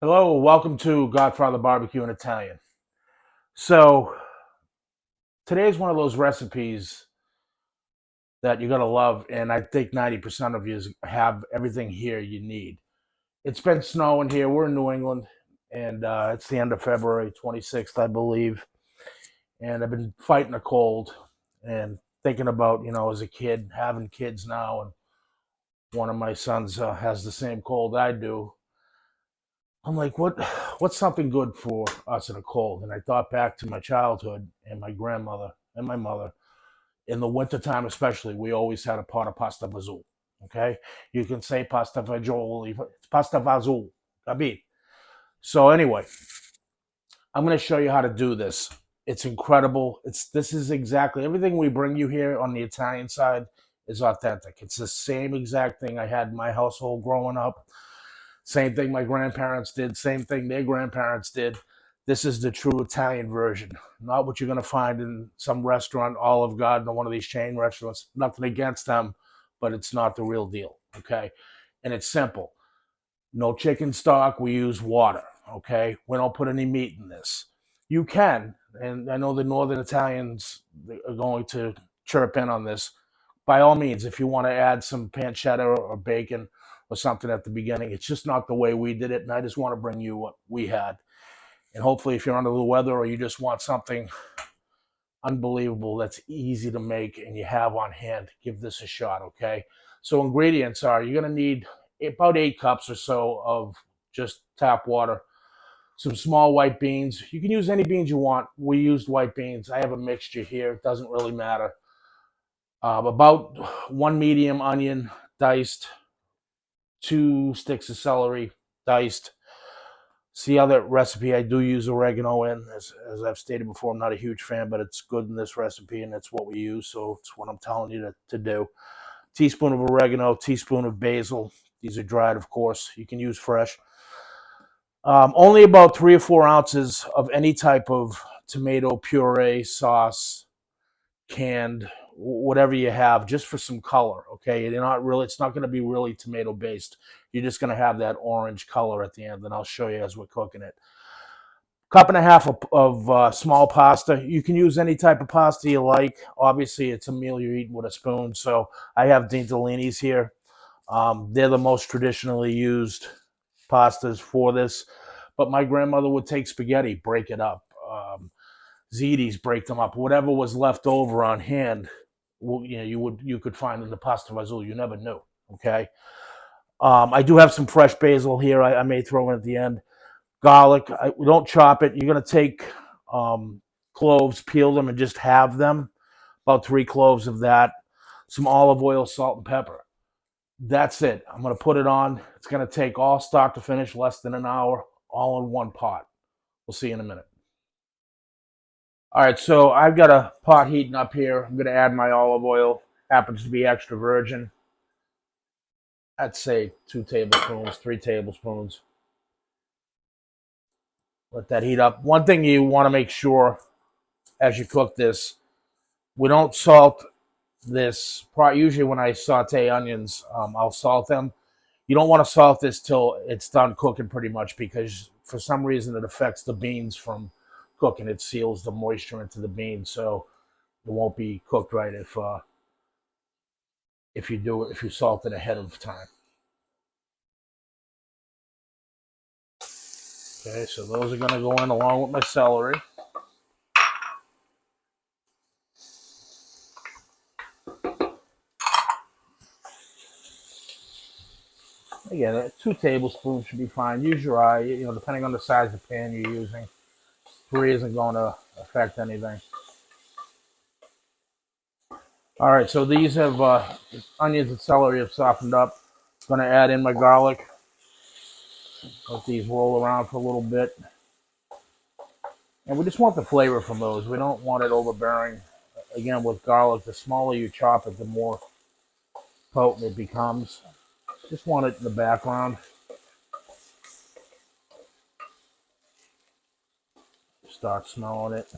Hello, welcome to Godfather Barbecue in Italian. So, today's one of those recipes that you're going to love, and I think 90% of you have everything here you need. It's been snowing here. We're in New England, and it's the end of February 26th, I believe. And I've been fighting a cold and thinking about, as a kid, having kids now, and one of my sons has the same cold I do. I'm like, what's something good for us in a cold? And I thought back to my childhood and my grandmother and my mother. In the wintertime, especially, we always had a pot of pasta fagioli. Okay? You can say pasta fagioli, it's pasta fagioli. Capito? So anyway, I'm going to show you how to do this. It's incredible. This is exactly everything we bring you here on the Italian side is authentic. It's the same exact thing I had in my household growing up. Same thing my grandparents did, same thing their grandparents did. This is the true Italian version, not what you're going to find in some restaurant, Olive Garden, or one of these chain restaurants. Nothing against them, but it's not the real deal, okay? And it's simple. No chicken stock, we use water, okay? We don't put any meat in this. You can, and I know the Northern Italians are going to chirp in on this. By all means, if you want to add some pancetta or bacon or something at the beginning, it's just not the way we did it. And I just want to bring you what we had. And hopefully, if you're under the weather or you just want something unbelievable that's easy to make and you have on hand, give this a shot, okay? So, ingredients are you're going to need about 8 cups or so of just tap water, some small white beans. You can use any beans you want. We used white beans. I have a mixture here, it doesn't really matter. About one medium onion diced, 2 sticks of celery diced. See other recipe I do use oregano in. As I've stated before, I'm not a huge fan, but it's good in this recipe, and it's what we use. So it's what I'm telling you to do. Teaspoon of oregano, teaspoon of basil. These are dried, of course. You can use fresh. Only about 3 or 4 ounces of any type of tomato puree, sauce, canned, whatever you have, just for some color. Okay, you're not really. It's not going to be really tomato based. You're just going to have that orange color at the end, and I'll show you as we're cooking it. Cup and a half of small pasta. You can use any type of pasta you like. Obviously, it's a meal you're eating with a spoon. So I have Dintellini's here. They're the most traditionally used pastas for this. But my grandmother would take spaghetti, break it up. Ziti's, break them up. Whatever was left over on hand, you could find in the pasta fagioli. You never knew. Okay. I do have some fresh basil here. I may throw in at the end. Garlic. We don't chop it. You're gonna take cloves, peel them, and just have them. About 3 cloves of that. Some olive oil, salt, and pepper. That's it. I'm gonna put it on. It's gonna take all start to finish less than an hour, all in one pot. We'll see you in a minute. All right, so I've got a pot heating up here. I'm going to add my olive oil. Happens to be extra virgin. I'd say 2 tablespoons, 3 tablespoons. Let that heat up. One thing you want to make sure as you cook this, we don't salt this. Usually, when I saute onions, I'll salt them. You don't want to salt this till it's done cooking pretty much because for some reason it affects the beans from cooking. It seals the moisture into the beans, so it won't be cooked right if you salt it ahead of time. Okay, so those are going to go in along with my celery. Again, 2 tablespoons should be fine. Use your eye, depending on the size of pan you're using. 3 isn't going to affect anything. All right, so these have onions and celery have softened up. I'm going to add in my garlic. Let these roll around for a little bit. And we just want the flavor from those. We don't want it overbearing. Again, with garlic, the smaller you chop it, the more potent it becomes. Just want it in the background. Start smelling it.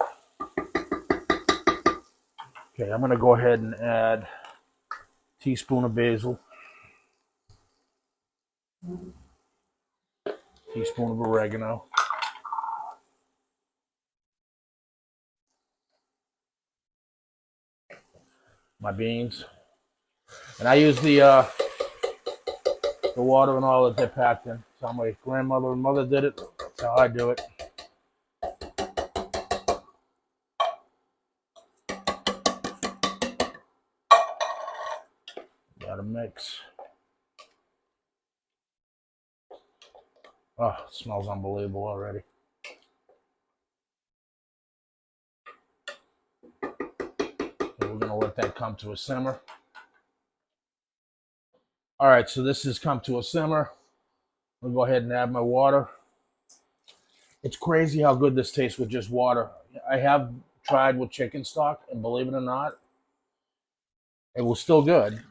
Okay, I'm going to go ahead and add a teaspoon of basil, Teaspoon of oregano. My beans. And I use the water and all that they're packed in. That's how my grandmother and mother did it. That's how I do it. Gotta mix. Oh, it smells unbelievable already. So we're gonna let that come to a simmer. All right, so this has come to a simmer. I'll go ahead and add my water. It's crazy how good this tastes with just water. I have tried with chicken stock, and believe it or not, it was still good.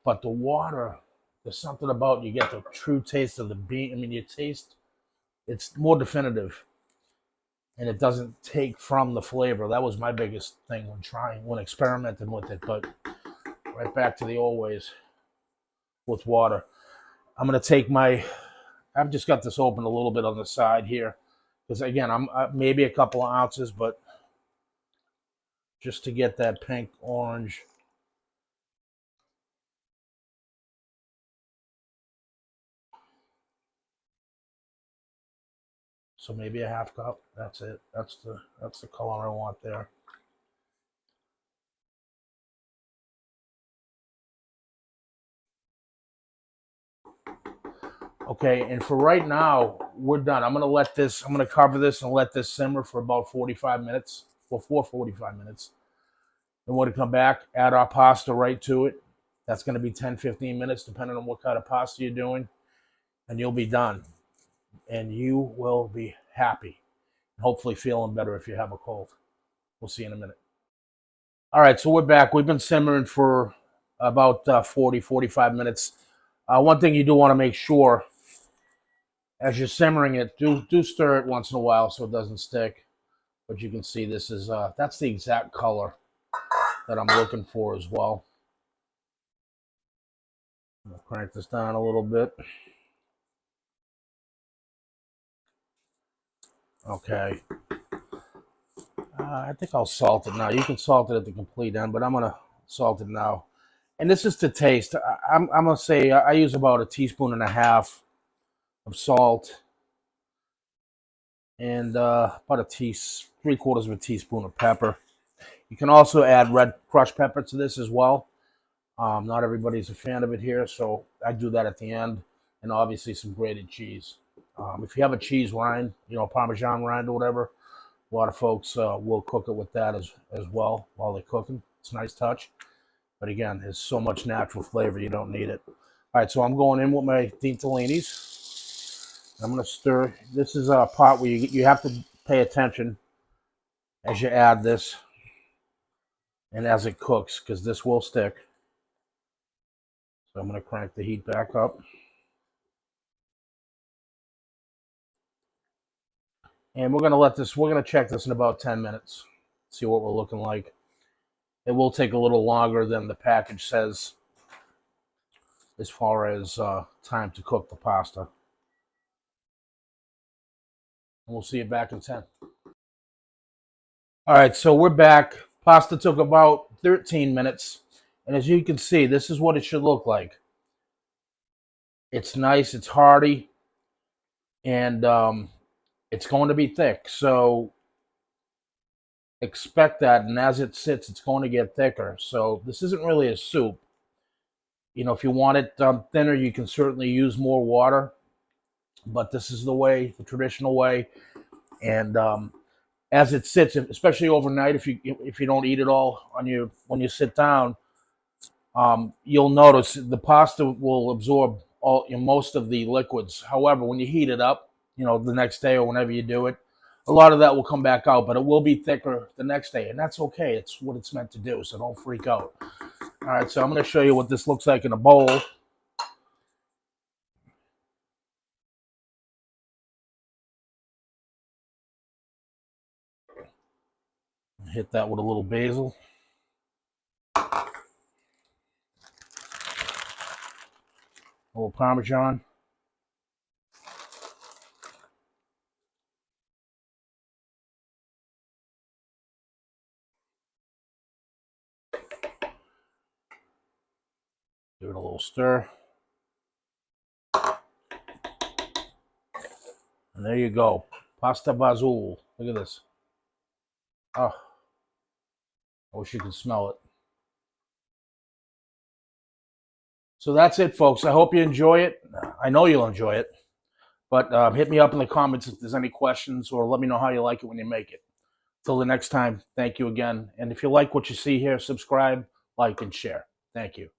But the water, there's something about you get the true taste of the bean. I mean, you taste it's more definitive, and it doesn't take from the flavor. That was my biggest thing when experimenting with it. But right back to the old ways with water. I'm gonna take my. I've just got this open a little bit on the side here, because again, I'm maybe a couple of ounces, but just to get that pink orange. So maybe a half cup. That's it. That's the color I want there. Okay, and for right now, we're done. I'm gonna cover this and let this simmer for about 45 minutes. Well, for 45 minutes. Then we're gonna come back, add our pasta right to it. That's gonna be 10, 15 minutes, depending on what kind of pasta you're doing, and you'll be done. And you will be happy. And hopefully feeling better if you have a cold. We'll see you in a minute. All right, so we're back. We've been simmering for about 40, 45 minutes. One thing you do want to make sure as you're simmering it, do stir it once in a while so it doesn't stick. But you can see this is that's the exact color that I'm looking for as well. I'm gonna crank this down a little bit. Okay. I think I'll salt it now. You can salt it at the complete end, but I'm gonna salt it now. And this is to taste. I'm gonna say I use about a teaspoon and a half of salt and about three-quarters of a teaspoon of pepper. You can also add red crushed pepper to this as well. Not everybody's a fan of it here, so I do that at the end, and obviously some grated cheese. If you have a cheese rind, Parmesan rind or whatever, a lot of folks will cook it with that as well while they're cooking. It's a nice touch, but again, there's so much natural flavor you don't need it. All right, so I'm going in with my dientolinis. I'm going to stir. This is a part where you have to pay attention as you add this and as it cooks, because this will stick. So I'm going to crank the heat back up. And we're going to check this in about 10 minutes, see what we're looking like. It will take a little longer than the package says as far as time to cook the pasta. And we'll see you back in 10. All right, so we're back. Pasta took about 13 minutes. And as you can see, this is what it should look like. It's nice, it's hearty, and it's going to be thick. So expect that. And as it sits, it's going to get thicker. So this isn't really a soup. If you want it thinner, you can certainly use more water. But this is the traditional way. And as it sits, especially overnight, if you don't eat it all when you sit down, you'll notice the pasta will absorb most of the liquids. However, when you heat it up, the next day or whenever you do it, a lot of that will come back out, but it will be thicker the next day, and that's okay. It's what it's meant to do, so don't freak out. All right, so I'm going to show you what this looks like in a bowl. Hit that with a little basil. A little Parmesan. Give it a little stir. And there you go. Pasta Fagioli. Look at this. Oh, I wish you could smell it. So that's it, folks. I hope you enjoy it. I know you'll enjoy it. But hit me up in the comments if there's any questions, or let me know how you like it when you make it. Till the next time, thank you again. And if you like what you see here, subscribe, like, and share. Thank you.